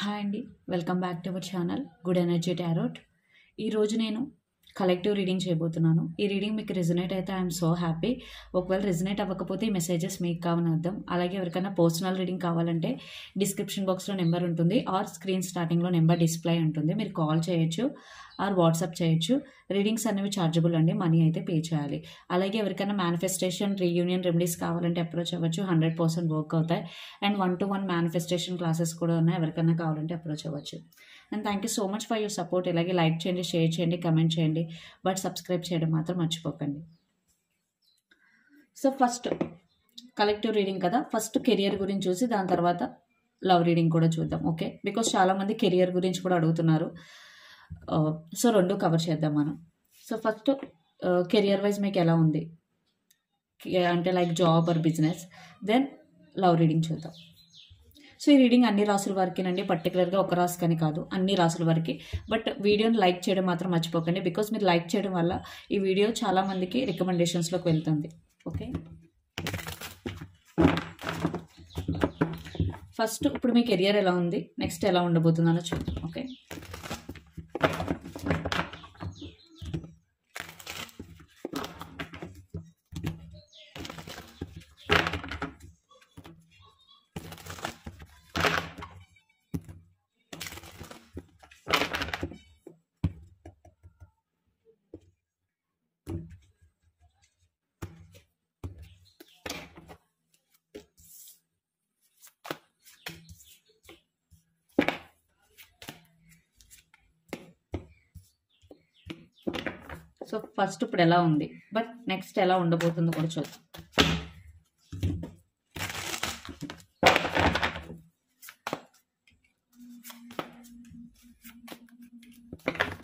Hi అండి, welcome back to our channel good energy tarot. ఈరోజు నేను కలెక్టివ్ రీడింగ్ చేయబోతున్నాను. ఈ రీడింగ్ మీకు రెజొనేట్ అయితే ఐఎమ్ సో హ్యాపీ. ఒకవేళ రెజొనేట్ అవ్వకపోతే ఈ మెసేజెస్ మీకు కావని అర్థం. అలాగే ఎవరికైనా పర్సనల్ రీడింగ్ కావాలంటే డిస్క్రిప్షన్ బాక్స్లో నెంబర్ ఉంటుంది ఆర్ స్క్రీన్ స్టార్టింగ్లో నెంబర్ డిస్ప్లే ఉంటుంది. మీరు కాల్ చేయొచ్చు ఆర్ వాట్సాప్ చేయొచ్చు. రీడింగ్స్ అనేవి ఛార్జబుల్ అండి, మనీ అయితే పే చేయాలి. అలాగే ఎవరికైనా మేనిఫెస్టేషన్ రీయూనియన్ రెమెడీస్ కావాలంటే అప్రోచ్ అవ్వచ్చు, 100% వర్క్ అవుతాయి. అండ్ 1-to-1 మేనిఫెస్టేషన్ క్లాసెస్ కూడా ఉన్నాయి, ఎవరికైనా కావాలంటే అప్రోచ్ అవ్వచ్చు. And thank you so much for your support. ఇలాగే లైక్ చేయండి, షేర్ చేయండి, కమెంట్ చేయండి, బట్ సబ్స్క్రైబ్ చేయడం మాత్రం మర్చిపోకండి. సో ఫస్ట్ కలెక్టివ్ రీడింగ్ కదా, ఫస్ట్ కెరియర్ గురించి చూసి దాని తర్వాత లవ్ రీడింగ్ కూడా చూద్దాం. ఓకే, బికాస్ చాలామంది కెరియర్ గురించి కూడా అడుగుతున్నారు. సో రెండు కవర్ చేద్దాం మనం. సో ఫస్ట్ కెరియర్ వైజ్ మీకు ఎలా ఉంది అంటే like job or business, then love reading చూద్దాం. సో ఈ రీడింగ్ అన్ని రాసుల వరకేనండి, పర్టికులర్గా ఒక రాసు కానీ కాదు, అన్ని రాసుల వరకు. బట్ వీడియోని లైక్ చేయడం మాత్రం మర్చిపోకండి, బికాస్ మీరు లైక్ చేయడం వల్ల ఈ వీడియో చాలామందికి రికమెండేషన్స్లోకి వెళ్తుంది. ఓకే, ఫస్ట్ ఇప్పుడు మీ కెరియర్ ఎలా ఉంది, నెక్స్ట్ ఎలా ఉండబోతుందనో చూద్దాం. ఓకే, సో ఫస్ట్ ఇప్పుడు ఎలా ఉంది, బట్ నెక్స్ట్ ఎలా ఉండబోతుందో కూడా చూద్దాం.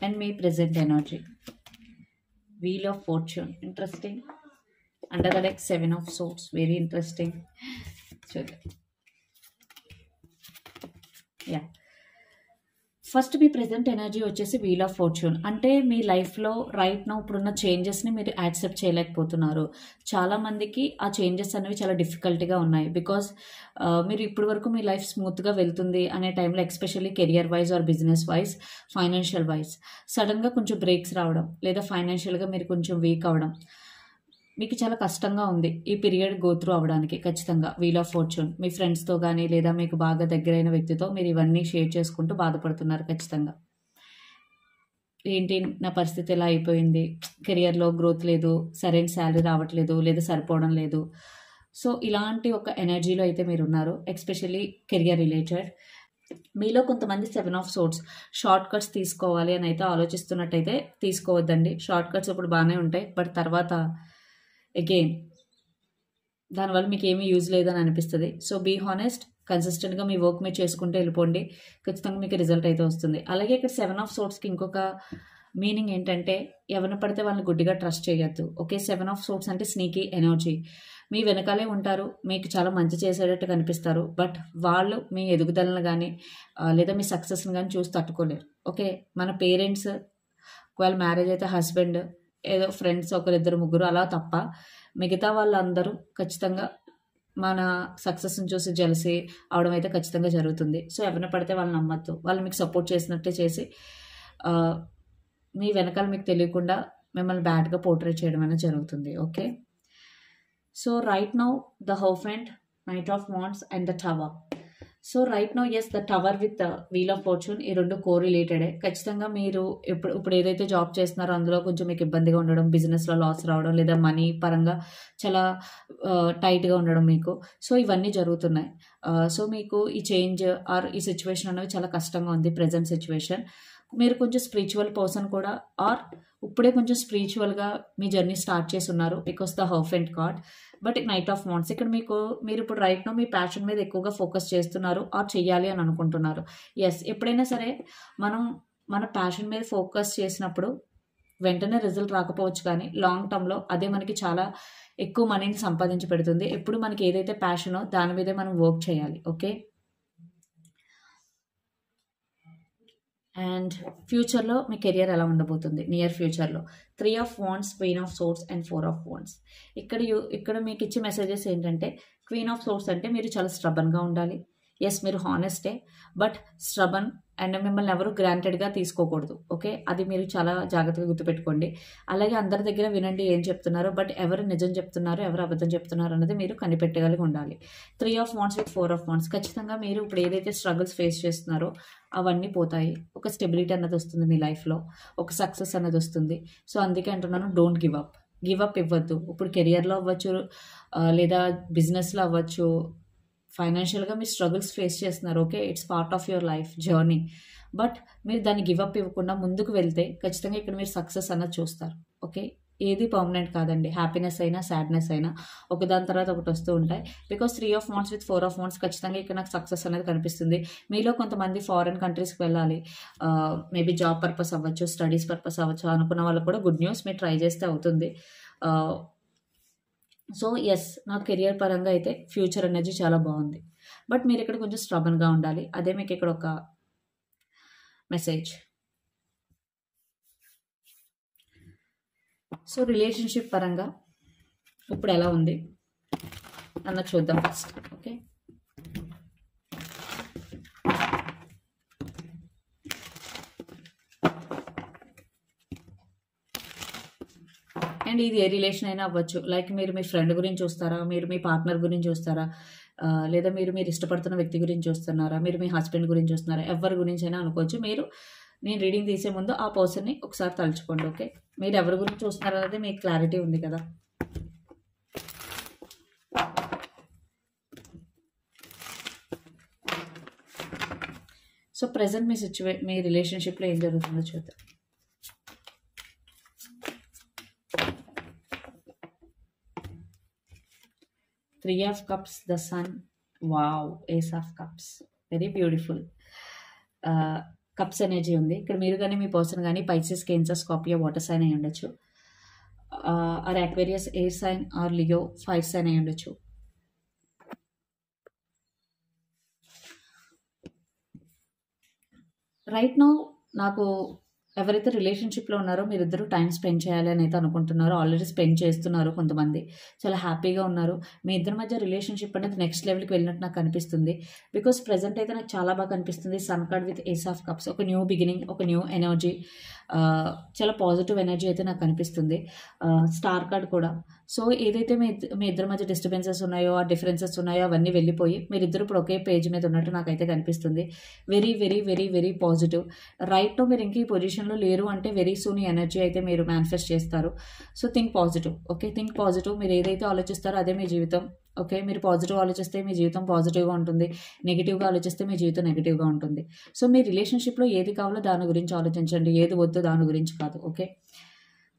అండ్ మీ present energy, wheel of fortune, interesting. Under the deck 7 of swords, very interesting. చూద్దాం. యా, ఫస్ట్ మీ ప్రెజెంట్ ఎనర్జీ వచ్చేసి వీల్ ఆఫ్ ఫార్చ్యూన్. అంటే మీ లైఫ్లో రైట్ నౌ ఇప్పుడున్న చేంజెస్ని మీరు యాక్సెప్ట్ చేయలేకపోతున్నారు. చాలామందికి ఆ చేంజెస్ అనేవి చాలా డిఫికల్ట్గా ఉన్నాయి. బికాస్ మీరు ఇప్పటి వరకు మీ లైఫ్ స్మూత్గా వెళ్తుంది అనే టైంలో, especially career wise or business wise, financial wise సడన్గా కొంచెం బ్రేక్స్ రావడం, లేదా ఫైనాన్షియల్గా మీరు కొంచెం వీక్ అవ్వడం, మీకు చాలా కష్టంగా ఉంది ఈ పీరియడ్ గో త్రూ అవ్వడానికి. ఖచ్చితంగా వీల్ ఆఫ్ ఫార్చ్యూన్ మీ ఫ్రెండ్స్తో కానీ లేదా మీకు బాగా దగ్గరైన వ్యక్తితో మీరు ఇవన్నీ షేర్ చేసుకుంటూ బాధపడుతున్నారు. ఖచ్చితంగా ఏంటి నా పరిస్థితి ఎలా అయిపోయింది, కెరియర్లో గ్రోత్ లేదు, సరైన శాలరీ రావట్లేదు, లేదా సరిపోవడం లేదు. సో ఇలాంటి ఒక ఎనర్జీలో అయితే మీరు ఉన్నారు, ఎస్పెషల్లీ కెరియర్ రిలేటెడ్. మీలో కొంతమంది 7 of swords షార్ట్ కట్స్ తీసుకోవాలి అని అయితే ఆలోచిస్తున్నట్టయితే తీసుకోవద్దండి. షార్ట్ కట్స్ ఇప్పుడు బాగానే ఉంటాయి, బట్ తర్వాత అగైన్ దానివల్ల మీకు ఏమీ యూజ్ లేదని అనిపిస్తుంది. సో బీ హానెస్ట్, కన్సిస్టెంట్గా మీ వర్క్ మీరు చేసుకుంటూ వెళ్ళిపోండి, ఖచ్చితంగా మీకు రిజల్ట్ అయితే వస్తుంది. అలాగే ఇక్కడ 7 of swordsకి ఇంకొక మీనింగ్ ఏంటంటే, ఎవరిని పడితే వాళ్ళని గుడ్డిగా ట్రస్ట్ చేయొద్దు. ఓకే, 7 of swords అంటే స్నీకీ ఎనర్జీ. మీ వెనకాలే ఉంటారు, మీకు చాలా మంచి చేసేటట్టు కనిపిస్తారు, బట్ వాళ్ళు మీ ఎదుగుదలను కానీ లేదా మీ సక్సెస్ని కానీ చూసి తట్టుకోలేరు. ఓకే, మన పేరెంట్స్, ఒకవేళ మ్యారేజ్ అయితే హస్బెండ్, ఏదో ఫ్రెండ్స్ ఒకరిద్దరు ముగ్గురు అలా తప్ప మిగతా వాళ్ళందరూ ఖచ్చితంగా మన సక్సెస్ని చూసి జెలసీ అవడం అయితే ఖచ్చితంగా జరుగుతుంది. సో ఎవరిని పడితే వాళ్ళని నమ్మద్దు. వాళ్ళు మీకు సపోర్ట్ చేసినట్టే చేసి మీ వెనకాల మీకు తెలియకుండా మిమ్మల్ని బ్యాడ్గా పోర్ట్రేట్ చేయడం అనేది జరుగుతుంది. Okay, so right now the hierophant, knight of wands and the tower. So right no yes, the tower with wheel of fortune, ఈ రెండు కో రిలేటెడే. ఖచ్చితంగా మీరు ఇప్పుడు ఏదైతే జాబ్ చేస్తున్నారో అందులో కొంచెం మీకు ఇబ్బందిగా ఉండడం, బిజినెస్లో లాస్ రావడం, లేదా మనీ పరంగా చాలా టైట్గా ఉండడం మీకు. సో ఇవన్నీ జరుగుతున్నాయి. సో మీకు ఈ చేంజ్ ఆర్ ఈ సిచ్యువేషన్ అనేవి చాలా కష్టంగా ఉంది, ప్రజెంట్ సిచ్యువేషన్. మీరు కొంచెం స్పిరిచువల్ పర్సన్ కూడా, ఆర్ ఇప్పుడే కొంచెం స్పిరిచువల్గా మీ జర్నీ స్టార్ట్ చేసి ఉన్నారు, because the హర్ఫెంట్ card. But night of wands ఇక్కడ మీరు ఇప్పుడు రైట్ నో మీ ప్యాషన్ మీద ఎక్కువగా ఫోకస్ చేస్తున్నారు ఆర్ చెయ్యాలి అని అనుకుంటున్నారు. ఎస్, ఎప్పుడైనా సరే మనం మన ప్యాషన్ మీద ఫోకస్ చేసినప్పుడు వెంటనే రిజల్ట్ రాకపోవచ్చు, కానీ లాంగ్ టర్మ్లో అదే మనకి చాలా ఎక్కువ మనీని సంపాదించి పెడుతుంది. ఎప్పుడు మనకి ఏదైతే ప్యాషనో దాని మీదే మనం వర్క్ చేయాలి. ఓకే, అండ్ ఫ్యూచర్లో మీ కెరియర్ ఎలా ఉండబోతుంది నియర్ ఫ్యూచర్లో. 3 of wands, Queen of swords and 4 of wands. ఇక్కడ మీకు ఇచ్చే మెసేజెస్ ఏంటంటే, Queen of swords అంటే మీరు చాలా స్ట్రబన్గా ఉండాలి, ఎస్ మీరు హానెస్టే, బట్ స్ట్రబన్ అండ్ మిమ్మల్ని ఎవరు గ్రాంటెడ్గా తీసుకోకూడదు. ఓకే, అది మీరు చాలా జాగ్రత్తగా గుర్తుపెట్టుకోండి. అలాగే అందరి దగ్గర వినండి ఏం చెప్తున్నారో, బట్ ఎవరు నిజం చెప్తున్నారు ఎవరు అబద్ధం చెప్తున్నారు అన్నది మీరు కనిపెట్టగలిగి ఉండాలి. 3 of wands with 4 of wands, ఖచ్చితంగా మీరు ఇప్పుడు ఏదైతే స్ట్రగుల్స్ ఫేస్ చేస్తున్నారో అవన్నీ పోతాయి. ఒక స్టెబిలిటీ అన్నది వస్తుంది మీ లైఫ్లో, ఒక సక్సెస్ అన్నది వస్తుంది. సో అందుకే అంటున్నాను, don't give up. Give up ఇవ్వద్దు. ఇప్పుడు కెరియర్లో అవ్వచ్చు, లేదా బిజినెస్లో అవ్వచ్చు, ఫైనాన్షియల్గా మీరు స్ట్రగుల్స్ ఫేస్ చేస్తున్నారు. Okay, it's part of your life journey. But మీరు దాన్ని గివ్ అప్ ఇవ్వకుండా ముందుకు వెళ్తే ఖచ్చితంగా ఇక్కడ మీరు సక్సెస్ అన్నది చూస్తారు. ఓకే, ఏది పర్మనెంట్ కాదండి. హ్యాపీనెస్ అయినా సాడ్నెస్ అయినా ఒకదాని తర్వాత ఒకటి వస్తూ ఉంటాయి. Because 3 of wands with 4 of wands, ఖచ్చితంగా ఇక్కడ నాకు సక్సెస్ అనేది కనిపిస్తుంది. మీలో కొంతమంది ఫారిన్ కంట్రీస్కి వెళ్ళాలి, మేబీ జాబ్ పర్పస్ అవ్వచ్చు, స్టడీస్ పర్పస్ అవ్వచ్చు అనుకున్న వాళ్ళకి కూడా గుడ్ న్యూస్, మీరు ట్రై చేస్తే అవుతుంది. సో ఎస్, నాకు కెరియర్ పరంగా అయితే ఫ్యూచర్ ఎనర్జీ చాలా బాగుంది. బట్ మీరు ఇక్కడ కొంచెం స్ట్రబన్గా ఉండాలి. అదే మీకు ఇక్కడ ఒక మెసేజ్. సో రిలేషన్షిప్ పరంగా ఇప్పుడు ఎలా ఉంది అన్న చూద్దాం ఫస్ట్. ఓకే, అండ్ ఇది ఏ రిలేషన్ అయినా అవ్వచ్చు. లైక్ మీరు మీ ఫ్రెండ్ గురించి చూస్తారా, మీరు మీ పార్ట్నర్ గురించి చూస్తారా, లేదా మీరు ఇష్టపడుతున్న వ్యక్తి గురించి చూస్తున్నారా, మీరు మీ హస్బెండ్ గురించి చూస్తున్నారా, ఎవరి గురించి అయినా అనుకోవచ్చు. మీరు నేను రీడింగ్ తీసే ముందు ఆ పర్సన్ని ఒకసారి తలుచుకోండి. ఓకే, మీరు ఎవరి గురించి చూస్తున్నారా అనేది మీకు క్లారిటీ ఉంది కదా. సో ప్రెసెంట్ మీ రిలేషన్షిప్లో ఏం జరుగుతుందో చూద్దాం. Three of Cups, the Sun, wow, Ace of Cups, very beautiful. Cups energy ఉంది ఇక్కడ. మీరు కానీ మీ పర్సన్ కానీ Pisces, cancer, Scorpio water sign అయి ఉండొచ్చు, or Aquarius air sign, or Leo fire sign అయి ఉండొచ్చు. రైట్ నౌ నాకు ఎవరైతే రిలేషన్షిప్లో ఉన్నారో మీరిద్దరూ టైం స్పెండ్ చేయాలి అని అయితే అనుకుంటున్నారో, ఆల్రెడీ స్పెండ్ చేస్తున్నారు, కొంతమంది చాలా హ్యాపీగా ఉన్నారు. మీ ఇద్దరి మధ్య రిలేషన్షిప్ అనేది నెక్స్ట్ లెవెల్కి వెళ్ళినట్టు నాకు కనిపిస్తుంది. బికాస్ ప్రెజెంట్ అయితే నాకు చాలా బాగా కనిపిస్తుంది. Sun card with ace of cups, ఒక న్యూ బిగినింగ్, ఒక న్యూ ఎనర్జీ, చాలా పాజిటివ్ ఎనర్జీ అయితే నాకు కనిపిస్తుంది. స్టార్ కార్డ్ కూడా. సో ఏదైతే మీ ఇద్దరి మధ్య డిస్టర్బెన్సెస్ ఉన్నాయో, ఆ డిఫరెన్సెస్ ఉన్నాయో అవన్నీ వెళ్ళిపోయి మీరిద్దరు ఇప్పుడు ఒకే పేజ్ మీద ఉన్నట్టు నాకైతే కనిపిస్తుంది. Very very very very positive. Right మీరు ఇంక ఈ పొజిషన్లో లేరు అంటే వెరీ సూన్ ఈ ఎనర్జీ అయితే మీరు మేనిఫెస్ట్ చేస్తారు. So think positive. Okay, think positive. మీరు ఏదైతే ఆలోచిస్తారో అదే మీ జీవితం. ఓకే, మీరు పాజిటివ్ ఆలోచిస్తే మీ జీవితం పాజిటివ్గా ఉంటుంది, నెగిటివ్గా ఆలోచిస్తే మీ జీవితం నెగిటివ్గా ఉంటుంది. సో మీ రిలేషన్షిప్లో ఏది కావాలో దాని గురించి ఆలోచించండి, ఏది వద్దో దాని గురించి కాదు. ఓకే,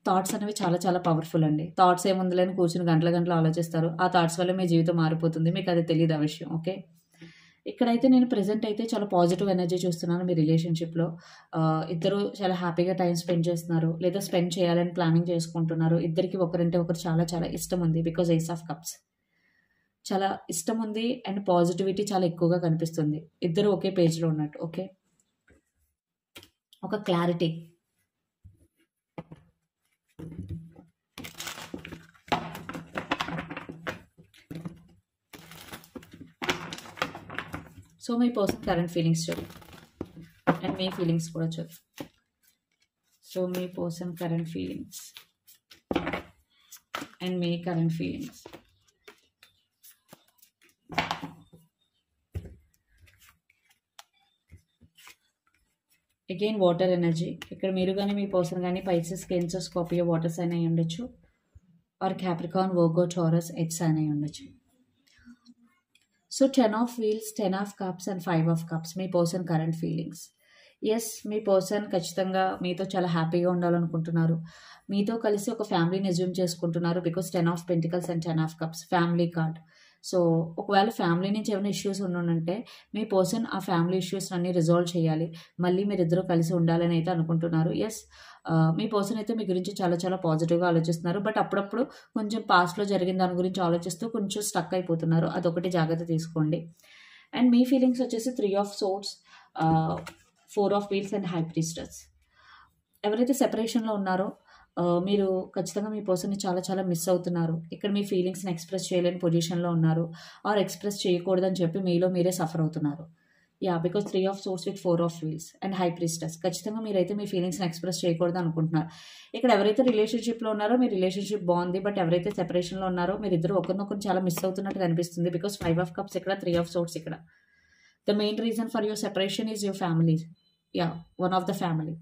థాట్స్ అనేవి చాలా చాలా పవర్ఫుల్ అండి. థాట్స్ ఏముందులేని కూర్చుని గంటల గంటలు ఆలోచిస్తారు, ఆ థాట్స్ వల్ల మీ జీవితం మారిపోతుంది, మీకు అది తెలియదు ఆ విషయం. ఓకే, ఇక్కడైతే నేను ప్రెజెంట్ అయితే చాలా పాజిటివ్ ఎనర్జీ చూస్తున్నాను మీ రిలేషన్షిప్లో. ఇద్దరు చాలా హ్యాపీగా టైం స్పెండ్ చేస్తున్నారు, లేదా స్పెండ్ చేయాలని ప్లానింగ్ చేసుకుంటున్నారు. ఇద్దరికి ఒకరంటే ఒకరు చాలా చాలా ఇష్టం ఉంది. బికాజ్ ఏస్ ఆఫ్ కప్స్, చాలా ఇష్టం ఉంది అండ్ పాజిటివిటీ చాలా ఎక్కువగా కనిపిస్తుంది. ఇద్దరు ఒకే పేజ్లో ఉన్నట్టు. ఓకే, ఒక క్లారిటీ. సో మీ పర్సన్ కరెంట్ ఫీలింగ్స్ చూడు అండ్ మీ ఫీలింగ్స్ కూడా చూడు. సో మీ పర్సన్ కరెంట్ ఫీలింగ్స్ అండ్ మీ current feelings. Again water energy. ఇక్కడ మీరు కానీ మీ పర్సన్ కానీ Pisces, cancer, Scorpio water sign అయి ఉండొచ్చు, or Capricorn, Virgo, Taurus, earth sign అయి ఉండొచ్చు. So 10 of wheels, 10 of cups and 5 of cups మీ పర్సన్ కరెంట్ ఫీలింగ్స్. ఎస్, మీ పర్సన్ ఖచ్చితంగా మీతో చాలా హ్యాపీగా ఉండాలనుకుంటున్నారు, మీతో కలిసి ఒక ఫ్యామిలీని అజ్యూమ్ చేసుకుంటున్నారు. Because 10 of pentacles and 10 of cups family card. So ఒకవేళ ఫ్యామిలీ నుంచి ఏమైనా ఇష్యూస్ ఉండుంటే మీ పర్సన్ ఆ ఫ్యామిలీ ఇష్యూస్ అన్ని రిజాల్వ్ చేయాలి, మళ్ళీ మీరిద్దరూ కలిసి ఉండాలని అయితే అనుకుంటున్నారు. ఎస్, మీ పర్సన్ అయితే మీ గురించి చాలా చాలా పాజిటివ్గా ఆలోచిస్తున్నారు. బట్ అప్పుడప్పుడు కొంచెం పాస్ట్లో జరిగిన దాని గురించి ఆలోచిస్తూ కొంచెం స్టక్ అయిపోతున్నారు, అదొకటి జాగ్రత్త తీసుకోండి. అండ్ మీ ఫీలింగ్స్ వచ్చేసి 3 of swords, 4 of wheels and high priestess. ఎవరైతే సెపరేషన్లో ఉన్నారో మీరు ఖచ్చితంగా మీ పర్సన్‌ని చాలా చాలా మిస్ అవుతున్నారు. ఇక్కడ మీ ఫీలింగ్స్‌ని ఎక్స్‌ప్రెస్ చేయలేని పొజిషన్‌లో ఉన్నారు. ఆర్ ఎక్స్‌ప్రెస్ చేయకూడదని చెప్పి మీలో మీరే సఫర్ అవుతున్నారు. Yeah! Because 3 of swords with 4 of wheels and high priestess. ఖచ్చితంగా మీరైతే మీ ఫీలింగ్స్‌ని ఎక్స్‌ప్రెస్ చేయకూడదు అనుకుంటున్నారు. ఇక్కడ ఎవరైతే రిలేషన్‌షిప్‌లో ఉన్నారో మీ రిలేషన్‌షిప్ బావుంది. బట్ ఎవరైతే సెపరేషన్‌లో ఉన్నారో మీరిద్దరూ ఒకరినొకరు చాలా మిస్ అవుతున్నట్టు కనిపిస్తుంది. బికాజ్ 5 ఆఫ్ కప్స్ ఇక్కడ, 3 ఆఫ్ సోర్డ్స్ ఇక్కడ. The main reason for your separation is your family. Yeah! One of the family.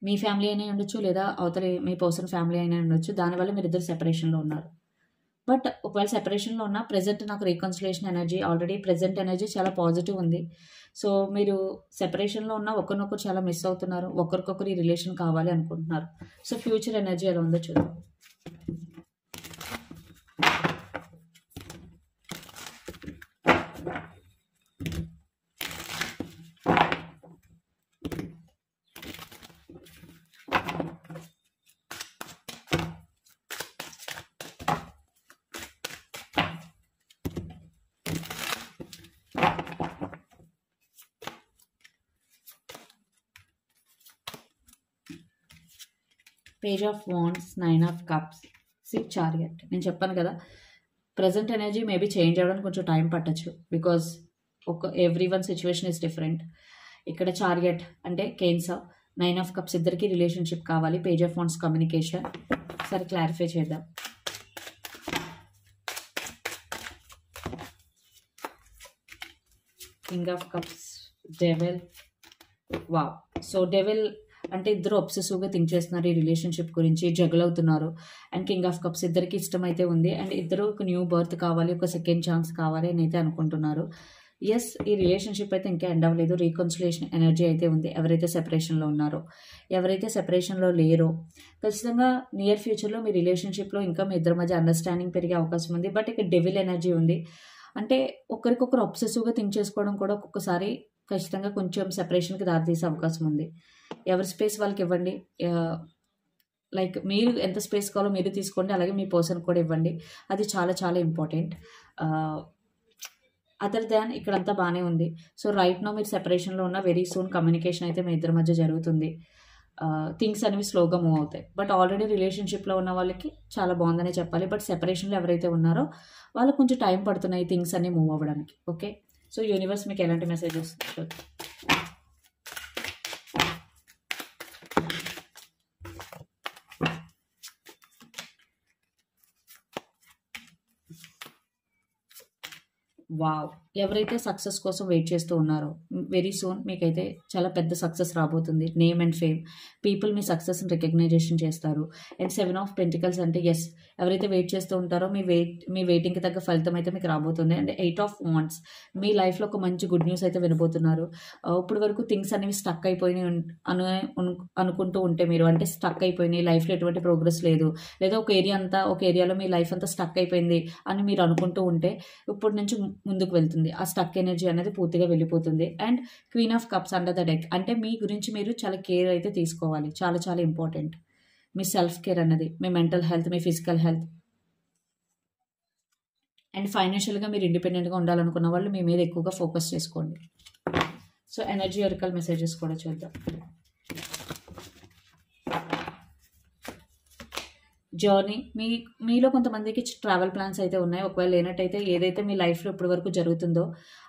Me family అయినా ఉండొచ్చు, లేదా అవతలి మీ పర్సన్ ఫ్యామిలీ అయినా ఉండొచ్చు. దానివల్ల మీరిద్దరు సెపరేషన్‌లో ఉన్నారు. బట్ ఒకవేళ సెపరేషన్‌లో ఉన్నా ప్రెజెంట్ నాకు reconciliation energy already present energy చాలా పాజిటివ్ ఉంది. సో, మీరు సెపరేషన్‌లో ఉన్న ఒకరినొకరు చాలా మిస్ అవుతున్నారు. ఒకరికొకరు ఈ రిలేషన్ కావాలి అనుకుంటున్నారు. సో, ఫ్యూచర్ ఎనర్జీ ఎలా ఉందో చూద్దాం. Page of wands, 9 of cups, 6 chariot. నేను చెప్పాను కదా! ప్రెజెంట్ ఎనర్జీ మేబీ చేంజ్ అవ్వడానికి కొంచెం టైం పట్టొచ్చు. Because everyone situation is different. ఇక్కడ చారియట్ అంటే కేన్సర్, 9 ఆఫ్ కప్స్ ఇద్దరికి రిలేషన్షిప్ కావాలి. Page of wands communication. సరే క్లారిఫై చేద్దాం. King of cups, devil. Wow! So, devil అంటే ఇద్దరు అబ్సెసివ్‌గా థింక్ చేస్తున్నారు ఈ రిలేషన్షిప్ గురించి, జగల్ అవుతున్నారు. అండ్ కింగ్ ఆఫ్ కప్స్ ఇద్దరికి ఇష్టమైతే ఉంది. అండ్ ఇద్దరు ఒక న్యూ బర్త్ కావాలి, ఒక సెకండ్ ఛాన్స్ కావాలి అని అయితే అనుకుంటున్నారు. యెస్, ఈ రిలేషన్షిప్ అయితే ఇంకా ఎండ్ అవ్వలేదు. రీకన్సిలియేషన్ ఎనర్జీ అయితే ఉంది. ఎవరైతే సెపరేషన్‌లో ఉన్నారో, ఎవరైతే సెపరేషన్‌లో లేరో ఖచ్చితంగా నియర్ ఫ్యూచర్‌లో మీ రిలేషన్షిప్‌లో ఇంకా మీ ఇద్దరి మధ్య అండర్‌స్టాండింగ్ పెరిగే అవకాశం ఉంది. బట్ ఇక్కడ డెవిల్ ఎనర్జీ ఉంది. అంటే ఒకరికొకరు అబ్సెసివ్‌గా థింక్ చేసుకోవడం కూడా ఒక్కొక్కసారి ఖచ్చితంగా కొంచెం సెపరేషన్‌కి దారితీసే అవకాశం ఉంది. ఎవరి స్పేస్ వాళ్ళకివ్వండి. లైక్ మీరు ఎంత స్పేస్ కావాలో మీరు తీసుకోండి. అలాగే మీ పర్సన్‌కి కూడా ఇవ్వండి. అది చాలా చాలా ఇంపార్టెంట్. అదర్ దాన్ ఇక్కడంతా బానే ఉంది. సో, రైట్ నౌ మీరు సెపరేషన్‌లో ఉన్న వెరీ సూన్ కమ్యూనికేషన్ అయితే మీ ఇద్దరి మధ్య జరుగుతుంది. థింగ్స్ అనేవి స్లోగా మూవ్ అవుతాయి. బట్ ఆల్రెడీ రిలేషన్‌షిప్‌లో ఉన్న వాళ్ళకి చాలా బావుందనే చెప్పాలి. బట్ సెపరేషన్‌లో ఎవరైతే ఉన్నారో వాళ్ళకి కొంచెం టైం పడుతున్నాయి థింగ్స్ అన్నీ మూవ్ అవ్వడానికి. ఓకే. సో, యూనివర్స్ మీకు ఎలాంటి మెసేజెస్ చూద్దాం. వావ్! ఎవరైతే సక్సెస్ కోసం వెయిట్ చేస్తూ ఉన్నారో వెరీ సూన్ మీకైతే చాలా పెద్ద సక్సెస్ రాబోతుంది. Name and fame. పీపుల్ మీ సక్సెస్‌ని రికగ్నైజేషన్ చేస్తారు. అండ్ 7 ఆఫ్ పెంటికల్స్ అంటే యెస్, ఎవరైతే వెయిట్ చేస్తూ ఉంటారో మీ వెయిటింగ్‌కి తగ్గ ఫలితం అయితే మీకు రాబోతుంది. అండ్ 8 ఆఫ్ వాండ్స్, మీ లైఫ్‌లో ఒక మంచి గుడ్ న్యూస్ అయితే వినబోతున్నారు. ఇప్పటి వరకు థింగ్స్ అనేవి స్టక్ అయిపోయినాయి అను అనుకుంటూ ఉంటే మీరు, అంటే స్టక్ అయిపోయినాయి, లైఫ్‌లో ఎటువంటి ప్రోగ్రెస్ లేదు, లేదా ఒక ఏరియాలో మీ లైఫ్ అంతా స్టక్ అయిపోయింది అని మీరు అనుకుంటూ ఉంటే ఇప్పటి నుంచి ముందుకు వెళ్తుంది. ఆ స్టక్ ఎనర్జీ అనేది పూర్తిగా వెళ్ళిపోతుంది. And queen of cups under the deck అంటే మీ గురించి మీరు చాలా కేర్ అయితే తీసుకోవాలి. చాలా చాలా ఇంపార్టెంట్. మీ సెల్ఫ్ కేర్ అన్నది, మీ మెంటల్ హెల్త్, మీ ఫిజికల్ హెల్త్. అండ్ ఫైనాన్షియల్‌గా మీరు ఇండిపెండెంట్‌గా ఉండాలనుకున్న వాళ్ళు మీ మీద ఎక్కువగా ఫోకస్ చేసుకోండి. సో, ఎనర్జీ ఒరికల్ మెసేజెస్ కూడా చూద్దాం. జర్నీ మీలో కొంతమందికి ట్రావెల్ ప్లాన్స్ అయితే ఉన్నాయి. ఒకవేళ లేనట్టయితే ఏదైతే మీ లైఫ్‌లో ఇప్పటి వరకు జరుగుతుందో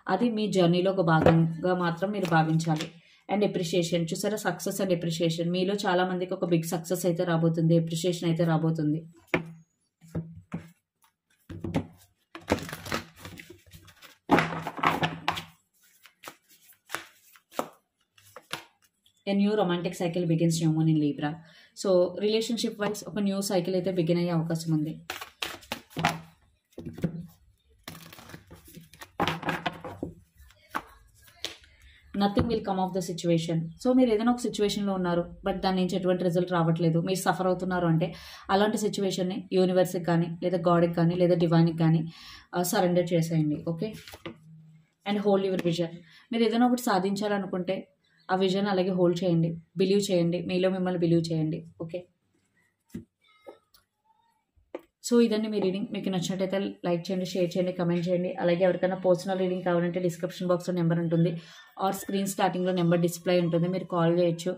అది మీ జర్నీలో ఒక భాగంగా మాత్రం మీరు భావించాలి. అండ్ ఎప్రిషియేషన్ చూసారా, సక్సెస్ అండ్ ఎప్రిషియేషన్. మీలో చాలా మందికి ఒక బిగ్ సక్సెస్ అయితే రాబోతుంది. ఎప్రిషియేషన్ అయితే రాబోతుంది. A new romantic cycle begins new moon in Libra. So, relationship wise ఒక న్యూ సైకిల్ అయితే బిగిన్ అయ్యే అవకాశం ఉంది. Nothing will come of the situation. So, మీరు ఏదైనా ఒక సిచ్యువేషన్‌లో ఉన్నారు. బట్ దాని నుంచి ఎటువంటి రిజల్ట్ రావట్లేదు. మీరు సఫర్ అవుతున్నారు అంటే అలాంటి సిచ్యువేషన్‌ని యూనివర్స్‌కి కానీ, లేదా గాడ్‌కి కానీ, లేదా డివైన్‌కి కానీ సరెండర్ చేసేయండి. Okay. And hold your vision. మీరు ఏదైనా ఒకటి సాధించాలనుకుంటే ఆ విజన్ అలాగే హోల్డ్ చేయండి. బిలీవ్ చేయండి. మీలో మిమ్మల్ని బిలీవ్ చేయండి. ఓకే. సో ఇదండి మీ రీడింగ్. మీకు నచ్చినట్టయితే లైక్ చేయండి, షేర్ చేయండి, కమెంట్ చేయండి. అలాగే ఎవరికైనా పర్సనల్ రీడింగ్ కావాలంటే డిస్క్రిప్షన్ బాక్స్లో నెంబర్ ఉంటుంది, ఆర్ స్క్రీన్ స్టార్టింగ్లో నెంబర్ డిస్ప్లే ఉంటుంది. మీరు కాల్ చేయొచ్చు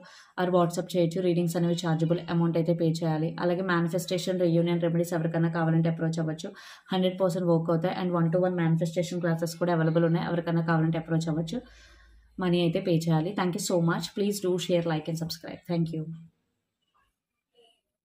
ఆర్ వాట్సాప్ చేయొచ్చు. రీడింగ్స్ అనేవి ఛార్జబుల్ అమౌంట్ అయితే పే చేయాలి. అలాగే మేనిఫెస్టేషన్, రీయూనియన్ రెమెడీస్ ఎవరికైనా కావాలంటే అప్రోచ్ అవ్వచ్చు. 100% వర్క్ అవుతాయి. అండ్ 1-to-1 మేనిఫెస్టేషన్ క్లాసెస్ కూడా అవైలబుల్ ఉన్నాయి. ఎవరికైనా కావాలంటే అప్రోచ్ అవ్వచ్చు. మనీ అయితే పే చేయాలి. Thank you so much. Please do share, like and subscribe. Thank you.